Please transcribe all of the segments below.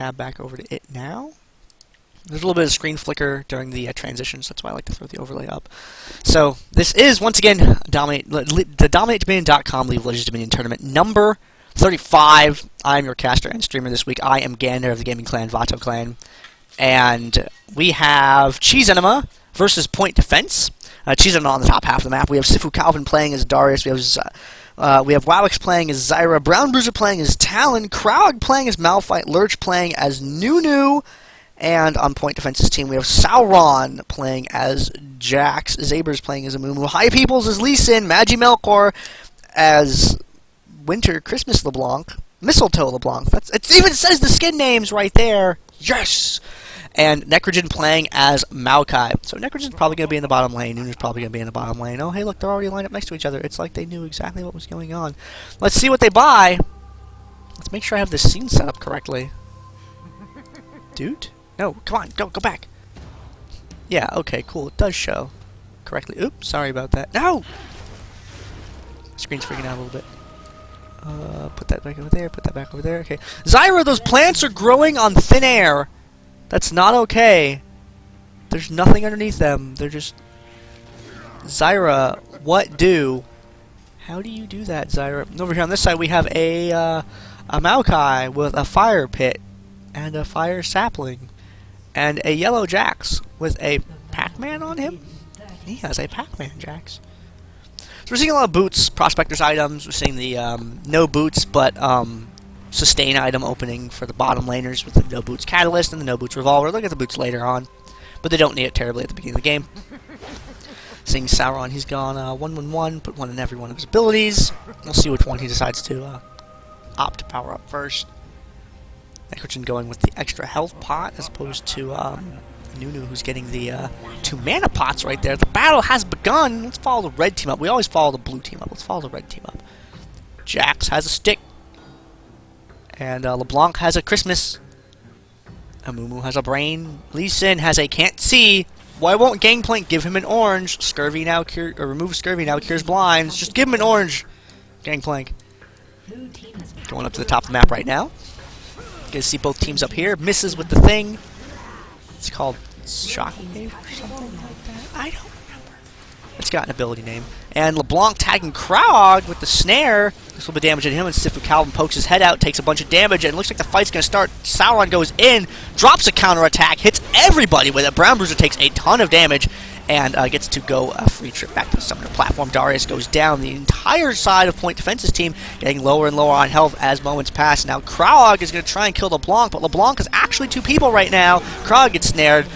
tab back over to it now. There's a little bit of screen flicker during the transitions. That's why I like to throw the overlay up. So this is, once again, the DominateDominion.com League of Legends Dominion Tournament number 35. I'm your caster and streamer this week. I am Gander of the gaming clan, Vato Clan. And we have Cheese Enema versus Point Defense. Cheese Enema on the top half of the map. We have SifuCalvin playing as Darius. We have Wawix playing as Zyra. brownbruiser playing as Talon. Kraogg playing as Malphite. Lurch playing as NMUH. And on Point Defense's team, we have Sauron playing as Jax. ZaberZ playing as Amumu. hipeoples as Lee Sin. MagiMelkor as Winter Christmas LeBlanc. Mistletoe LeBlanc. It even says the skin names right there. Yes! And Nekrogen playing as Maokai. So Nekrogen's probably going to be in the bottom lane. NHUH is probably going to be in the bottom lane. Oh, hey, look, they're already lined up next to each other. It's like they knew exactly what was going on. Let's see what they buy. Let's make sure I have this scene set up correctly. Dude? No, come on, go back. Yeah, okay, cool. It does show correctly. Oops, sorry about that. No! Screen's freaking out a little bit. Put that back over there, put that back over there. Okay. Zyra, those plants are growing on thin air. That's not okay. There's nothing underneath them. They're just... Zyra, what do? How do you do that, Zyra? And over here on this side, we have a Maokai with a fire pit and a fire sapling. And a yellow Jax with a Pac-Man on him? He has a Pac-Man Jax. So we're seeing a lot of boots, prospectors items. We're seeing the no boots, but sustain item opening for the bottom laners with the no boots catalyst and the no boots revolver. Look at the boots later on, but they don't need it terribly at the beginning of the game. Seeing Sauron, he's gone 1-1-1, put one in every one of his abilities. We'll see which one he decides to opt to power up first. Nekrogen going with the extra health pot as opposed to NMUH, who's getting the 2 mana pots right there. The battle has begun. Let's follow the red team up. We always follow the blue team up. Let's follow the red team up. Jax has a stick. And LeBlanc has a Christmas. Amumu has a brain. Lee Sin has a can't see. Why won't Gangplank give him an orange? Scurvy now remove scurvy now cures blinds. Just give him an orange, Gangplank. Going up to the top of the map right now. Get to see both teams up here. Misses with the thing. It's called Shocking Wave or something like that. I don't remember. It's got an ability name. And LeBlanc tagging Kraogg with the snare. This will be damaging him, and SifuCalvin pokes his head out, takes a bunch of damage, and it looks like the fight's going to start. Sauron goes in, drops a counterattack, hits everybody with it. brownbruiser takes a ton of damage, and gets to go a free trip back to the summoner platform. Darius goes down. The entire side of Point Defense's team getting lower and lower on health as moments pass. Now Kraogg is going to try and kill LeBlanc, but LeBlanc is actually 2 people right now. Kraogg gets snared.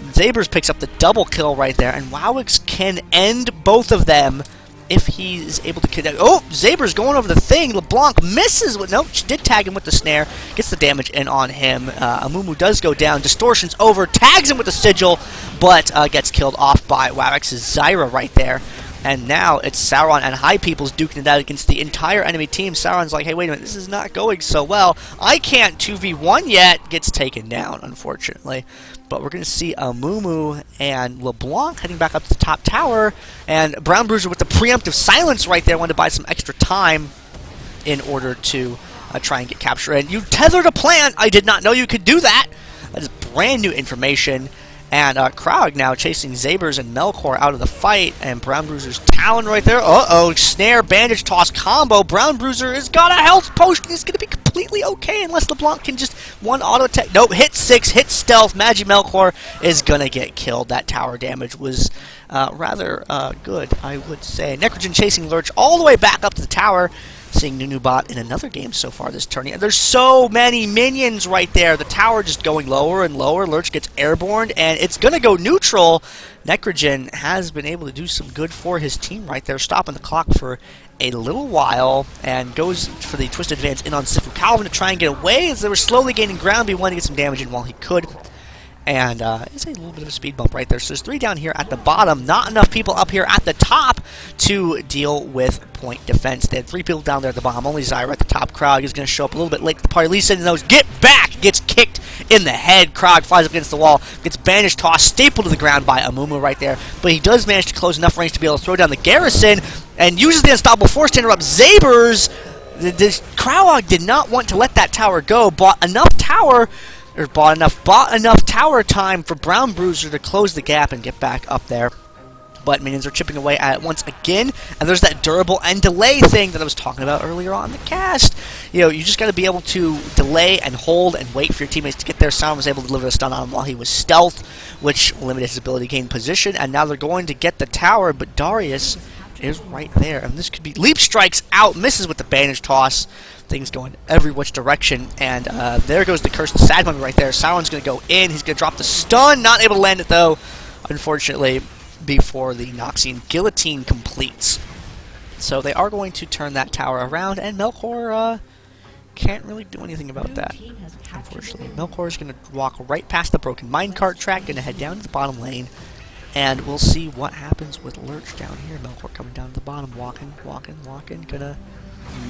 ZaberZ picks up the double kill right there, and Wawix can end both of them if he is able to connect. Oh, ZaberZ going over the thing. LeBlanc misses with... Nope, she did tag him with the snare. Gets the damage in on him. Amumu does go down. Distortion's over. Tags him with the sigil, but gets killed off by Wawix's Zyra right there. And now it's Sauron and hipeoples duking it out against the entire enemy team. Sauron's like, hey, wait a minute, this is not going so well. I can't 2v1 yet. Gets taken down, unfortunately. But we're going to see Amumu and LeBlanc heading back up to the top tower. And brownbruiser with the preemptive silence right there. Wanted to buy some extra time in order to try and get capture. And you tethered a plant. I did not know you could do that. That is brand new information. And Kraogg now chasing ZaberZ and Melkor out of the fight. And brownbruiser's Talon right there. Uh-oh, snare, bandage, toss combo. brownbruiser has got a health potion. It's going to be completely okay unless LeBlanc can just one auto attack. Nope, hit 6, hit stealth. MagiMelkor is going to get killed. That tower damage was rather good, I would say. Nekrogen chasing Lurch all the way back up to the tower. Seeing NMUH bot in another game so far this tournament. There's so many minions right there. The tower just going lower and lower. Lurch gets airborne, and it's going to go neutral. Nekrogen has been able to do some good for his team right there, stopping the clock for a little while, and goes for the twisted advance in on SifuCalvin to try and get away as they were slowly gaining ground, but he wanted to get some damage in while he could. And it's a little bit of a speed bump right there. So there's 3 down here at the bottom. Not enough people up here at the top to deal with Point Defense. They had 3 people down there at the bottom. Only Zyra at the top. Kraogg is going to show up a little bit late to the party. Lee Sin knows, get back! Gets kicked in the head. Kraogg flies up against the wall. Gets bandage tossed, stapled to the ground by Amumu right there. But he does manage to close enough range to be able to throw down the garrison. And uses the unstoppable force to interrupt ZaberZ. Kraogg did not want to let that tower go. Bought enough tower or bought enough tower time for brownbruiser to close the gap and get back up there. But minions are chipping away at it once again, and there's that durable and delay thing that I was talking about earlier on the cast. You know, you just got to be able to delay and hold and wait for your teammates to get there. Sauron was able to deliver a stun on him while he was stealth, which limited his ability to gain position, and now they're going to get the tower, but Darius is right there, and this could be leap strikes out, misses with the bandage toss. Things going every which direction, and there goes the curse of Sad Mummy right there. Sauron's going to go in, he's going to drop the stun, not able to land it though, unfortunately, before the Noxian Guillotine completes. So they are going to turn that tower around, and Melkor can't really do anything about that, unfortunately. Melkor is going to walk right past the broken minecart track, going to head down to the bottom lane, and we'll see what happens with Lurch down here. Melkor coming down to the bottom, walking, gonna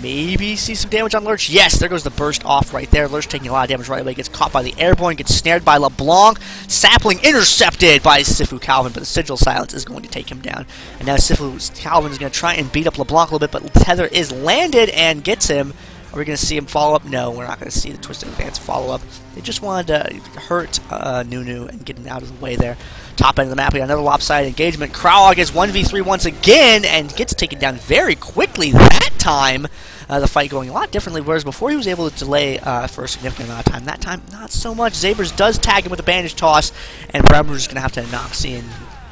maybe see some damage on Lurch. Yes, there goes the burst off right there. Lurch taking a lot of damage right away, gets caught by the airborne, gets snared by LeBlanc. Sapling intercepted by SifuCalvin, but the Sigil Silence is going to take him down. And now SifuCalvin is going to try and beat up LeBlanc a little bit, but Tether is landed and gets him. Are we going to see him follow up? No, we're not going to see the Twisted Advance follow up. They just wanted to hurt Nunu and get him out of the way there. Top end of the map, we got another lopsided engagement. Kraogg is 1v3 once again and gets taken down very quickly that time. The fight going a lot differently, whereas before he was able to delay for a significant amount of time. That time, not so much. ZaberZ does tag him with a bandage toss, and brownbruiser is going to have to Noxian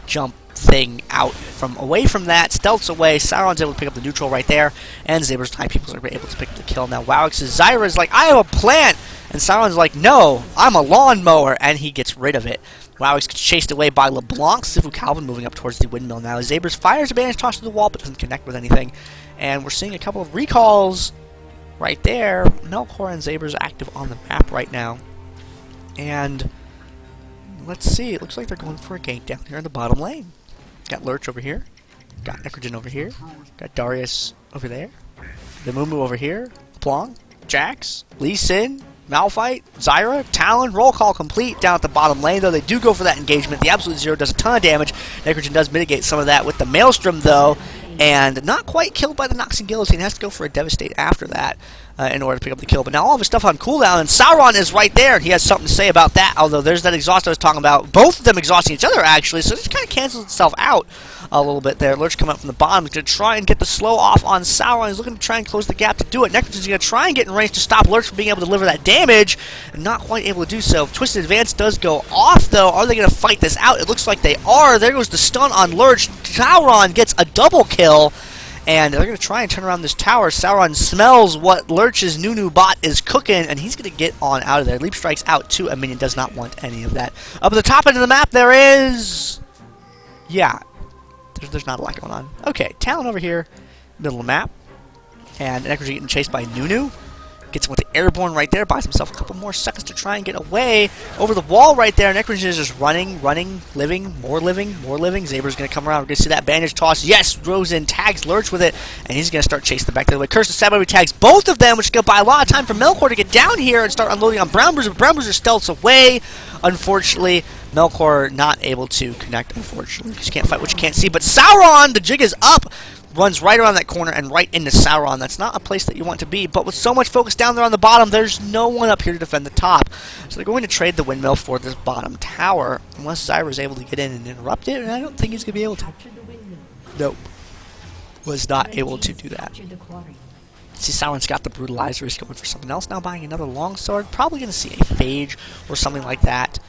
jump thing out from away from that. Stealth's away. Sauron's able to pick up the neutral right there, and ZaberZ hipeoples are able to pick up the kill. Now Wawix Zyra is like, I have a plant, and Sauron's like, no, I'm a lawnmower, and he gets rid of it. Wawix gets chased away by LeBlanc. SifuCalvin moving up towards the windmill now. ZaberZ fires a bandage toss to the wall, but doesn't connect with anything. And we're seeing a couple of recalls right there. Melkor and ZaberZ active on the map right now. And let's see. It looks like they're going for a gank down here in the bottom lane. Got Lurch over here. Got Nekrogen over here. Got Darius over there. The Amumu over here. LeBlanc, Jax, Lee Sin, Malphite, Zyra, Talon, roll call complete down at the bottom lane, though they do go for that engagement. The Absolute Zero does a ton of damage. Nekrogen does mitigate some of that with the Maelstrom, though, and not quite killed by the Noxian Guillotine. Has to go for a Devastate after that in order to pick up the kill. But now all of his stuff on cooldown, and Sauron is right there, and he has something to say about that, although there's that exhaust I was talking about. Both of them exhausting each other, actually, so this kind of cancels itself out a little bit there. Lurch coming up from the bottom. He's going to try and get the slow off on Sauron. He's looking to try and close the gap to do it. Nekrogen's going to try and get in range to stop Lurch from being able to deliver that damage, and not quite able to do so. Twisted Advance does go off, though. Are they going to fight this out? It looks like they are. There goes the stun on Lurch. Sauron gets a double kill, and they're going to try and turn around this tower. Sauron smells what Lurch's Nunu bot is cooking, and he's going to get on out of there. Leap strikes out to a minion. Does not want any of that. Up at the top end of the map, there is... yeah. There's not a lot going on. Okay, Talon over here, middle of the map. And Nekrogen getting chased by Nunu. Gets him with the airborne right there. Buys himself a couple more seconds to try and get away. Over the wall right there. Nekrogen is just running, living, more living. ZaberZ going to come around. We're going to see that bandage toss. Yes, goes in, tags Lurch with it. And he's going to start chasing them back the other way. Curse of Sad Mummy tags both of them, which is going to buy a lot of time for Melkor to get down here and start unloading on brownbruiser. But brownbruiser stealths away. Unfortunately, Melkor not able to connect, unfortunately, because you can't fight what you can't see. But Sauron, the jig is up, runs right around that corner and right into Sauron. That's not a place that you want to be, but with so much focus down there on the bottom, there's no one up here to defend the top. So they're going to trade the windmill for this bottom tower, unless Zyra is able to get in and interrupt it, and I don't think he's going to be able to. Nope. Was not able to do that. See, Sauron's got the Brutalizer. He's going for something else now, buying another longsword. Probably going to see a Phage or something like that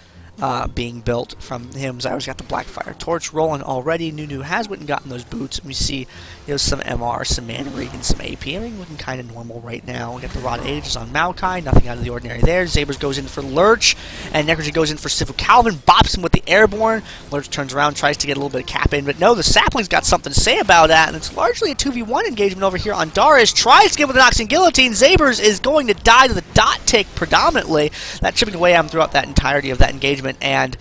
being built from him. Zyra's got the Blackfire Torch rolling already. Nunu has went and gotten those boots. And we see, some MR, some Mana Ring, and some AP. Everything looking kind of normal right now. We got the Rod of Ages on Maokai. Nothing out of the ordinary there. ZaberZ goes in for Lurch, and Nekrogen goes in for SifuCalvin. Bops him with the airborne. Lurch turns around, tries to get a little bit of cap in, but no, the Sapling's got something to say about that, and it's largely a 2v1 engagement over here on Darius. Tries to get with the Noxian Guillotine. ZaberZ is going to die to the dot tick predominantly. That chipping away at him throughout that entirety of that engagement. And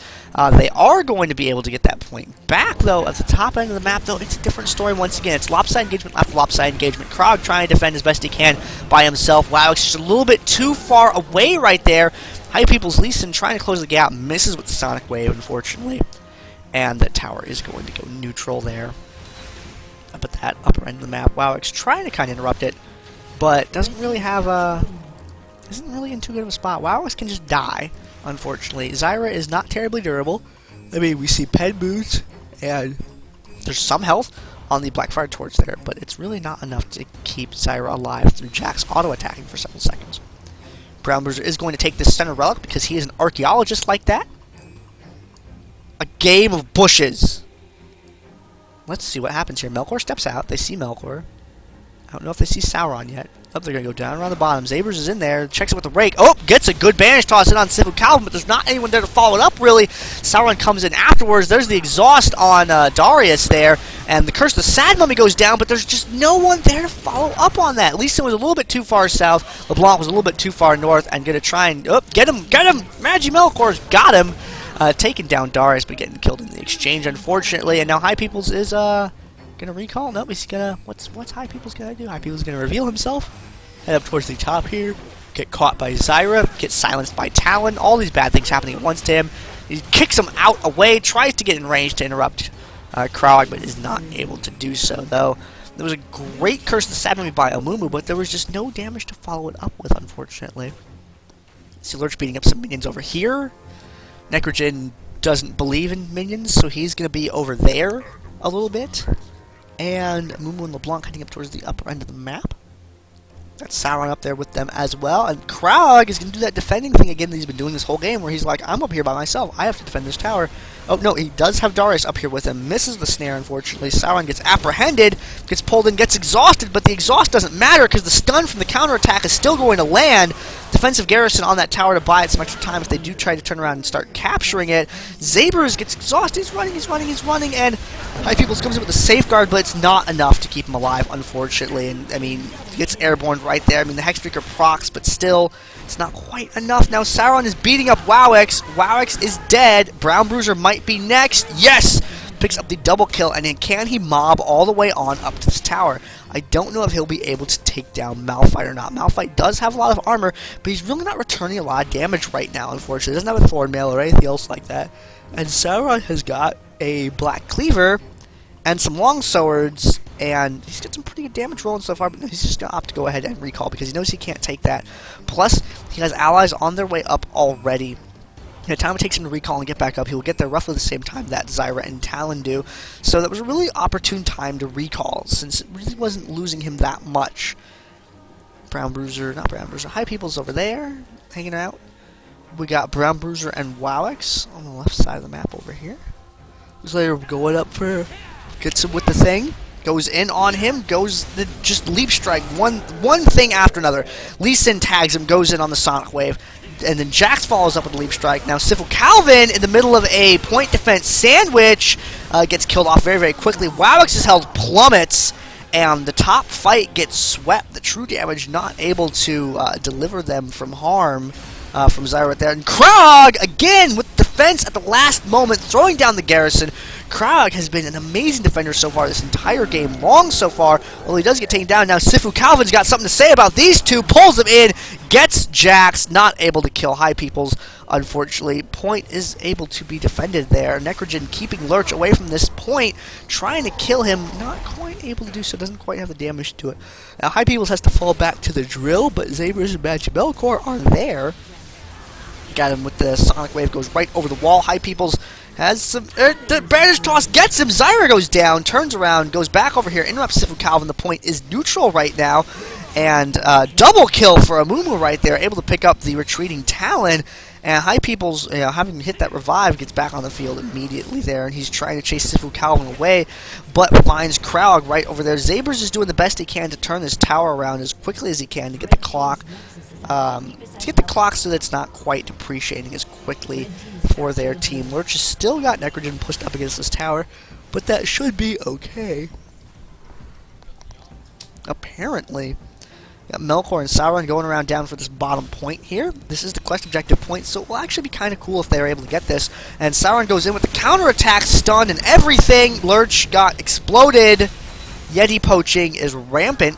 they are going to be able to get that point back, though. At the top end of the map, though, it's a different story once again. It's lopsided engagement after lopsided engagement. Kraogg trying to defend as best he can by himself. Wawix just a little bit too far away right there. hipeoples Lee Sin trying to close the gap. Misses with the Sonic Wave, unfortunately. And the tower is going to go neutral there. Up at that upper end of the map. Wawix trying to kind of interrupt it, but doesn't really have a... isn't really in too good of a spot. Wawix can just die unfortunately. Zyra is not terribly durable. I mean, we see pen boots, and there's some health on the Blackfire Torch there, but it's really not enough to keep Zyra alive through Jax auto-attacking for several seconds. brownbruiser is going to take this center relic because he is an archaeologist like that. A game of bushes. Let's see what happens here. Melkor steps out. They see Melkor. I don't know if they see Sauron yet. Oh, they're going to go down around the bottom. ZaberZ is in there. Checks it with the rake. Oh, gets a good banish toss in on SifuCalvin, but there's not anyone there to follow it up, really. Sauron comes in afterwards. There's the exhaust on Darius there, and the Curse of the Sad Mummy goes down, but there's just no one there to follow up on that. Leeson was a little bit too far south. LeBlanc was a little bit too far north, and going to try and... Oh, get him! Get him! MagiMelkor's got him! Taking down Darius, but getting killed in the exchange, unfortunately. And now hipeoples is gonna recall. Nope, he's gonna. What's hipeoples gonna do? Hipeoples gonna reveal himself, head up towards the top here, get caught by Zyra, get silenced by Talon. All these bad things happening at once to him. He kicks him out away, tries to get in range to interrupt Kraogg, but is not able to do so. Though there was a great Curse of the Sad Mummy by Amumu, but there was just no damage to follow it up with, unfortunately. See Lurch beating up some minions over here. Nekrogen doesn't believe in minions, so he's going to be over there a little bit. And Amumu and LeBlanc heading up towards the upper end of the map. That's Sauron up there with them as well. And Kraogg is going to do that defending thing again that he's been doing this whole game, where he's like, I'm up here by myself. I have to defend this tower. Oh, no, he does have Darius up here with him. Misses the snare, unfortunately. Sauron gets apprehended, gets pulled in, gets exhausted, but the exhaust doesn't matter because the stun from the counterattack is still going to land. Defensive garrison on that tower to buy it some extra time if they do try to turn around and start capturing it. ZaberZ gets exhausted. He's running, and hipeoples comes in with a safeguard, but it's not enough to keep him alive, unfortunately. And, I mean, he gets airborne right there. I mean, the Hexbreaker procs, but still, it's not quite enough. Now Sauron is beating up Wawix. Wawix is dead. brownbruiser might be next. Yes! Picks up the double kill, and then can he mob all the way on up to this tower? I don't know if he'll be able to take down Malphite or not. Malphite does have a lot of armor, but he's really not returning a lot of damage right now, unfortunately. He doesn't have a Thorn Mail or anything else like that. And Sauron has got a Black Cleaver and some long swords, and he's got some pretty good damage rolling so far, but he's just going to opt to go ahead and recall because he knows he can't take that. Plus, he has allies on their way up already. The time it takes him to recall and get back up, he will get there roughly the same time that Zyra and Talon do. So that was a really opportune time to recall, since it really wasn't losing him that much. brownbruiser, not brownbruiser, hipeoples over there, hanging out. We got brownbruiser and Wawix on the left side of the map over here. Zyra going up for, gets him with the thing. Goes in on him, goes the just leap strike, one thing after another. Leeson tags him, goes in on the Sonic Wave, and then Jax follows up with a leap strike. Now SifuCalvin, in the middle of a point defense sandwich, gets killed off very, very quickly. Wawix's health plummets, and the top fight gets swept. The true damage not able to deliver them from harm from Zyra right there. And Kraogg, again, with defense at the last moment, throwing down the garrison. Kraogg has been an amazing defender so far this entire game long so far. Well, he does get taken down. Now SifuCalvin's got something to say about these two. Pulls him in. Gets Jax. Not able to kill hipeoples, unfortunately. Point is able to be defended there. Nekrogen keeping Lurch away from this point. Trying to kill him. Not quite able to do so. Doesn't quite have the damage to it. Now hipeoples has to fall back to the drill, but ZaberZ and MagiMelkor are there. Got him with the Sonic Wave. Goes right over the wall. hipeoples has some... the banish toss gets him. Zyra goes down. Turns around. Goes back over here. Interrupts SifuCalvin. The point is neutral right now. And double kill for Amumu right there. Able to pick up the retreating Talon. And hipeoples, having hit that revive, gets back on the field immediately there. And he's trying to chase SifuCalvin away. But finds Kraogg right over there. ZaberZ is doing the best he can to turn this tower around as quickly as he can to get the clock. So that it's not quite depreciating as quickly for their team. Lurch has still got Nekrogen pushed up against this tower, but that should be okay. Apparently, got Melkor and Sauron going around down for this bottom point here. This is the quest objective point, so it will actually be kind of cool if they're able to get this. And Sauron goes in with the counterattack, stun, and everything. Lurch got exploded. Yeti poaching is rampant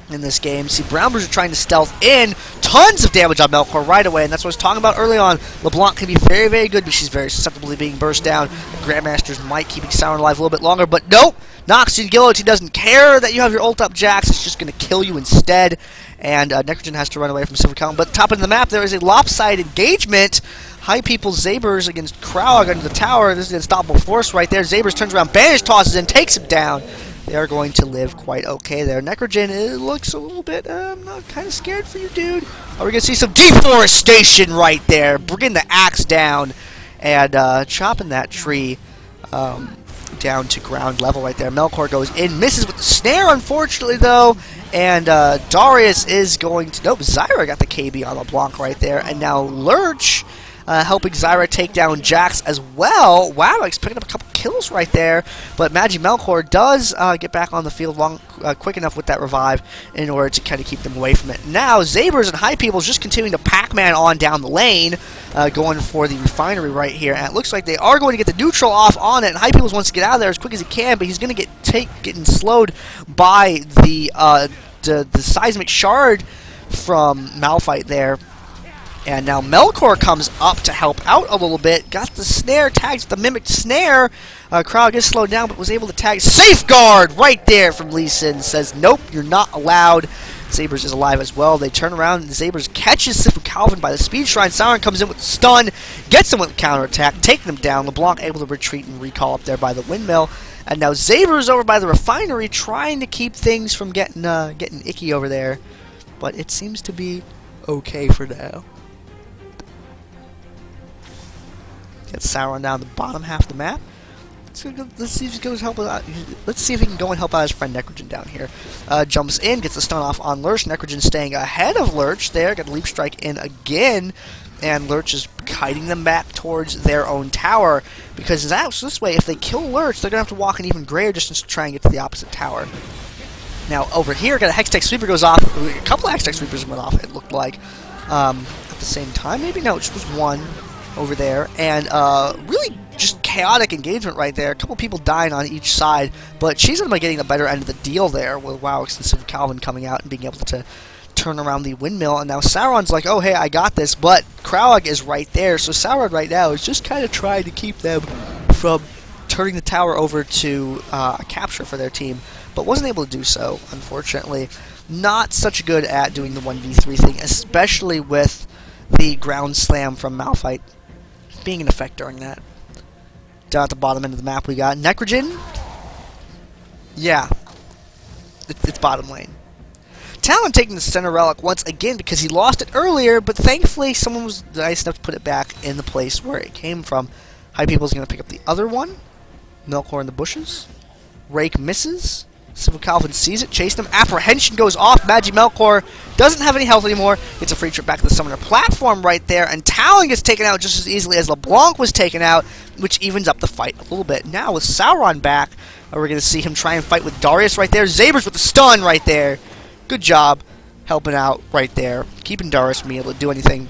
in this game. See, brownbruiser trying to stealth in. Tons of damage on Melkor right away, and that's what I was talking about early on. LeBlanc can be very, very good, but she's very susceptible to being burst down. Grandmaster's might keeping Sauron alive a little bit longer, but nope! Noxian Guillotine doesn't care that you have your ult up, Jax. It's just going to kill you instead. And Nekrogen has to run away from SifuCalvin. But top of the map, there is a lopsided engagement. hipeoples ZaberZ against Kraogg under the tower. This is an unstoppable force right there. ZaberZ turns around, banish tosses in, takes him down. They are going to live quite okay there. Nekrogen looks a little bit, I'm not kind of scared for you, dude. Are we going to see some deforestation right there? Bringing the axe down and chopping that tree down to ground level right there. Melkor goes in, misses with the snare, unfortunately, though. And Darius is going to... Nope, Zyra got the KB on LeBlanc right there. And now Lurch helping Zyra take down Jax as well. Wawix picking up a couple kills right there. But MagiMelkor does get back on the field quick enough with that revive in order to kind of keep them away from it. Now, ZaberZ and hipeoples just continuing to Pac-Man on down the lane, going for the refinery right here. And it looks like they are going to get the neutral off on it. And hipeoples wants to get out of there as quick as he can, but he's going to getting slowed by the seismic shard from Malphite there. And now Melkor comes up to help out a little bit. Got the snare, tags with the mimicked snare. Kraogg is slowed down, but was able to tag. Safeguard right there from Lee Sin. Says, nope, you're not allowed. ZaberZ is alive as well. They turn around, and ZaberZ catches SifuCalvin by the speed shrine. Sauron comes in with the stun, gets him with the counterattack, taking him down. LeBlanc able to retreat and recall up there by the windmill. And now ZaberZ over by the refinery, trying to keep things from getting icky over there. But it seems to be okay for now. Get Sauron down the bottom half of the map. Let's see if he goes help out. Let's see if he can go and help out his friend Nekrogen down here. Jumps in, gets the stun off on Lurch. Nekrogen staying ahead of Lurch there. Got a leap strike in again, and Lurch is kiting them back towards their own tower. Because this way, if they kill Lurch, they're gonna have to walk an even greater distance to try and get to the opposite tower. Now over here, got a Hextech Sweeper goes off. A couple of Hextech Sweepers went off. It looked like at the same time. Maybe no, it just was one over there, and really just chaotic engagement right there. A couple people dying on each side, but she's going to be getting the better end of the deal there with Wawix and SifuCalvin coming out and being able to turn around the windmill. And now Sauron's like, oh hey, I got this, but Kraogg is right there, so Sauron right now is just kind of trying to keep them from turning the tower over to a capture for their team, but wasn't able to do so, unfortunately. Not such good at doing the 1v3 thing, especially with the ground slam from Malphite being in effect during that. Down at the bottom end of the map we got Nekrogen. Yeah. It's bottom lane. Talon taking the center relic once again because he lost it earlier, but thankfully someone was nice enough to put it back in the place where it came from. hipeoples going to pick up the other one. Melkor in the bushes. Rake misses. SifuCalvin sees it, chased him. Apprehension goes off. MagiMelkor doesn't have any health anymore. Gets a free trip back to the summoner platform right there. And Talon gets taken out just as easily as LeBlanc was taken out, which evens up the fight a little bit. Now with Sauron back, we're going to see him try and fight with Darius right there. ZaberZ with the stun right there. Good job helping out right there. Keeping Darius from being able to do anything.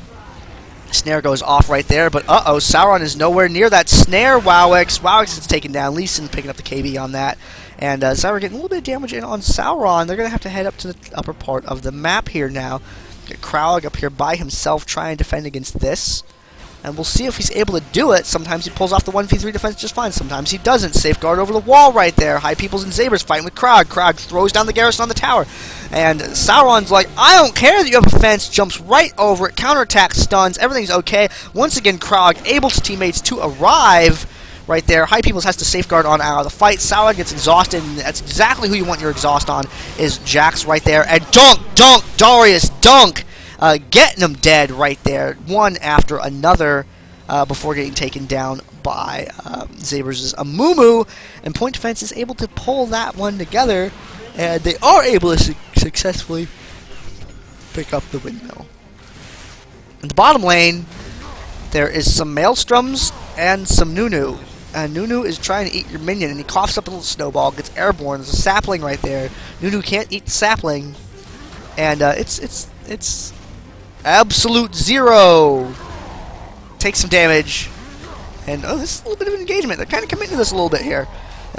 Snare goes off right there, but uh-oh, Sauron is nowhere near that snare. Wawix is taken down. Lee Sin picking up the KB on that. And Zyra getting a little bit of damage in on Sauron. They're going to have to head up to the upper part of the map here now. Get Kraogg up here by himself trying to defend against this. And we'll see if he's able to do it. Sometimes he pulls off the 1v3 defense just fine. Sometimes he doesn't. Safeguard over the wall right there. hipeoples and ZaberZ fighting with Kraogg. Kraogg throws down the garrison on the tower. And Sauron's like, I don't care that you have a fence. Jumps right over it. Counterattack, stuns. Everything's okay. Once again, Kraogg able to teammates to arrive right there. hipeoples has to safeguard on out of the fight. Sauron gets exhausted, and that's exactly who you want your exhaust on, is Jax right there. And dunk, Darius, dunk! Getting them dead right there, one after another, before getting taken down by ZaberZ's Amumu. And Point Defense is able to pull that one together, and they are able to successfully pick up the windmill. In the bottom lane, there is some Maelstroms and some Nunu. Nunu is trying to eat your minion, and he coughs up a little snowball, gets airborne. There's a sapling right there. Nunu can't eat the sapling, and it's absolute zero. Takes some damage, and oh, this is a little bit of engagement. They're kind of committing to this a little bit here.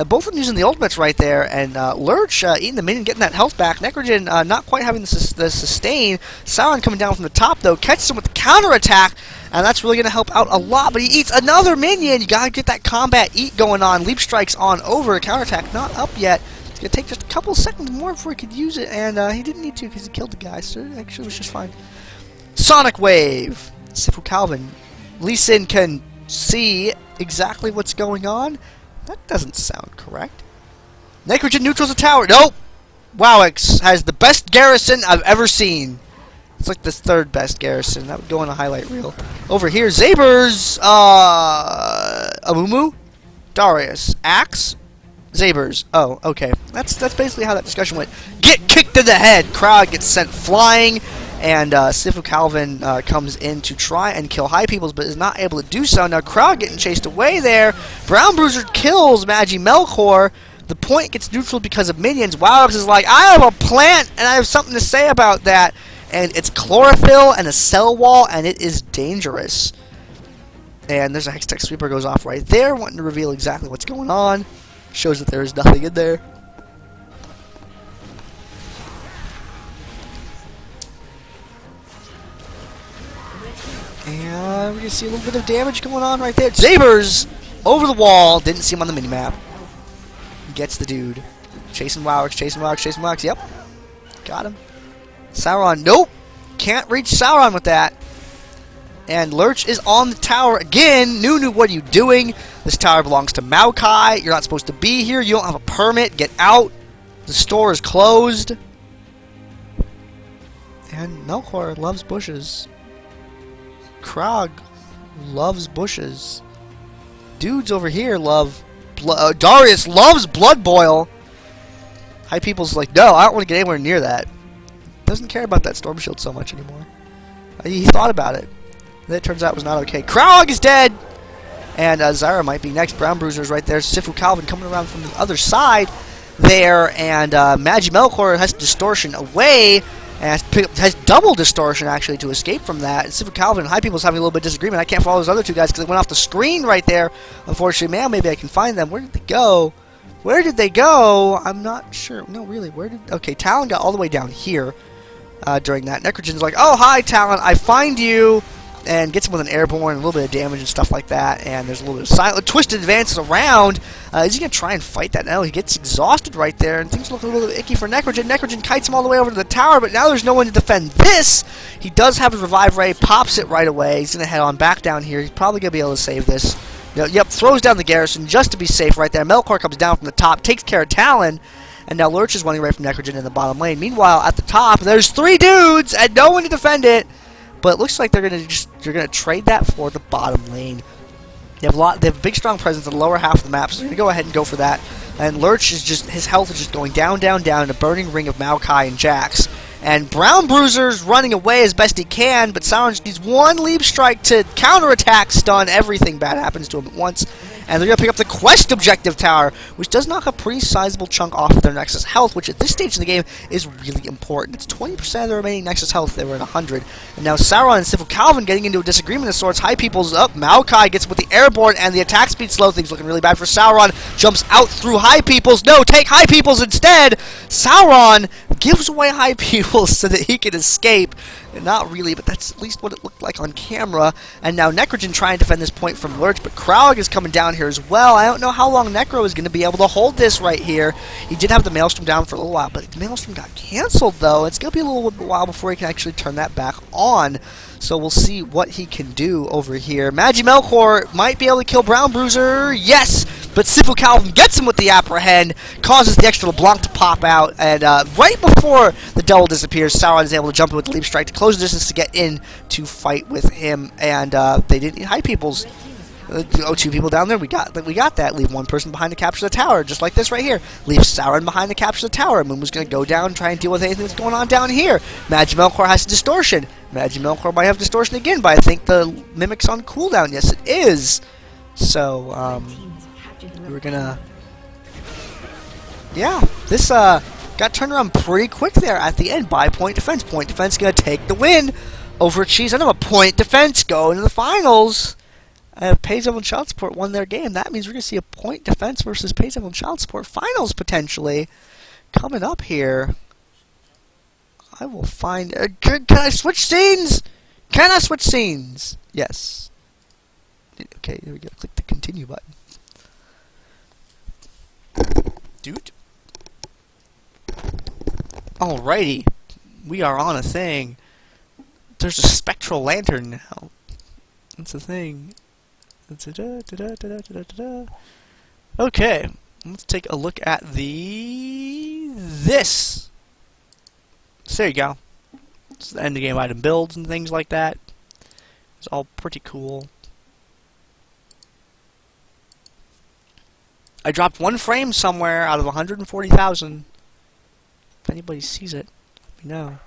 Both of them using the ultimates right there, and Lurch eating the minion, getting that health back. Nekrogen not quite having the sustain. Sauron coming down from the top, though, catches him with the counterattack, and that's really going to help out a lot. But he eats another minion. You got to get that combat eat going on. Leap strikes on over. Counterattack not up yet. It's going to take just a couple seconds more before he could use it, and he didn't need to because he killed the guy, so it actually was just fine. Sonic Wave. SifuCalvin Lee Sin can see exactly what's going on? That doesn't sound correct. Nekrogen neutrals a tower. Nope! Wawix has the best garrison I've ever seen. It's like the third best garrison. That would go on a highlight reel. Over here, ZaberZ Amumu? Darius. Axe? ZaberZ. Oh, okay. That's basically how that discussion went. Get kicked in the head! Kraogg gets sent flying, and SifuCalvin comes in to try and kill hipeoples, but is not able to do so. Now Kraogg getting chased away there. brownbruiser kills MagiMelkor. The point gets neutral because of minions. Wawix is like, I have a plant, and I have something to say about that. And it's chlorophyll and a cell wall, and it is dangerous. And there's a Hextech Sweeper goes off right there, wanting to reveal exactly what's going on. Shows that there is nothing in there. And we can see a little bit of damage going on right there. ZaberZ over the wall. Didn't see him on the minimap. Gets the dude. Chasing Wawix, chasing Wawix, chasing Wawix. Yep. Got him. Sauron. Nope. Can't reach Sauron with that. And Lurch is on the tower again. Nunu, what are you doing? This tower belongs to Maokai. You're not supposed to be here. You don't have a permit. Get out. The store is closed. And Melkor loves bushes. Kraogg loves bushes. Dudes over here love... Darius loves Blood Boil. Hipeoples like, no, I don't want to get anywhere near that. Doesn't care about that Storm Shield so much anymore. He thought about it. And it turns out it was not okay. Kraogg is dead! And Zyra might be next. brownbruiser is right there. SifuCalvin coming around from the other side there. And MagiMelkor has distortion away. And has double distortion, actually, to escape from that. And SifuCalvin and hipeoples having a little bit of disagreement. I can't follow those other two guys because they went off the screen right there. Unfortunately, man, maybe I can find them. Where did they go? Where did they go? I'm not sure. No, really, where did... Okay, Talon got all the way down here during that. Nekrogen's like, oh, hi, Talon, I find you. And gets him with an airborne, a little bit of damage and stuff like that. And there's a little bit of silent twisted advances around. Is he going to try and fight that? No, he gets exhausted right there. And things look a little bit icky for Nekrogen. Nekrogen kites him all the way over to the tower, but now there's no one to defend this. He does have his revive ray, pops it right away. He's going to head on back down here. He's probably going to be able to save this. Yep, throws down the garrison just to be safe right there. Melkor comes down from the top, takes care of Talon. And now Lurch is running right from Nekrogen in the bottom lane. Meanwhile, at the top, there's 3 dudes and no one to defend it. But it looks like they're gonna trade that for the bottom lane. They have a big strong presence in the lower half of the map, so they're gonna go ahead and go for that. And Lurch is his health is just going down, down, down in a burning ring of Maokai and Jax. And brownbruiser's running away as best he can, but Sauron needs one leap strike to counterattack, stun, everything bad happens to him at once. And they're going to pick up the quest objective tower, which does knock a pretty sizable chunk off of their Nexus health, which at this stage in the game is really important. It's 20% of the remaining Nexus health. They were at 100. And now Sauron and SifuCalvin getting into a disagreement of sorts. hipeoples up. Maokai gets with the airborne, and the attack speed slow. Things looking really bad for Sauron. Jumps out through hipeoples. No, take hipeoples instead. Sauron gives away hipeoples so that he can escape. Not really, but that's at least what it looked like on camera. And now Nekrogen trying to defend this point from Lurch, but Kraogg is coming down here as well. I don't know how long Necro is going to be able to hold this right here. He did have the Maelstrom down for a little while, but the Maelstrom got canceled, though. It's going to be a little while before he can actually turn that back on. So we'll see what he can do over here. MagiMelkor might be able to kill brownbruiser. Yes! But SifuCalvin gets him with the apprehend, causes the extra LeBlanc to pop out, and right before the double disappears, Sauron is able to jump in with the leap strike to close the distance to get in to fight with him, and they didn't need hipeoples. 2 people down there, we got that. Leave 1 person behind to capture the tower, just like this right here. Leave Sauron behind to capture the tower. Mumu's going to go down and try and deal with anything that's going on down here. MagiMelkor has distortion. MagiMelkor might have distortion again, but I think the Mimic's on cooldown. Yes, it is. So, we're gonna... Yeah, this got turned around pretty quick there at the end by Point Defense. Point Defense gonna take the win over Cheese. I know a Point Defense going to the finals. Payzone and Child Support won their game. That means we're gonna see a Point Defense versus Payzone and Child Support finals potentially coming up here. I will find... can I switch scenes? Can I switch scenes? Yes. Okay, there we go. Click the continue button. Dude. Alrighty. We are on a thing. There's a spectral lantern now. That's the thing. Okay, let's take a look at this. So there you go. It's the end game item builds and things like that. It's all pretty cool. I dropped one frame somewhere out of 140,000. If anybody sees it, let me know.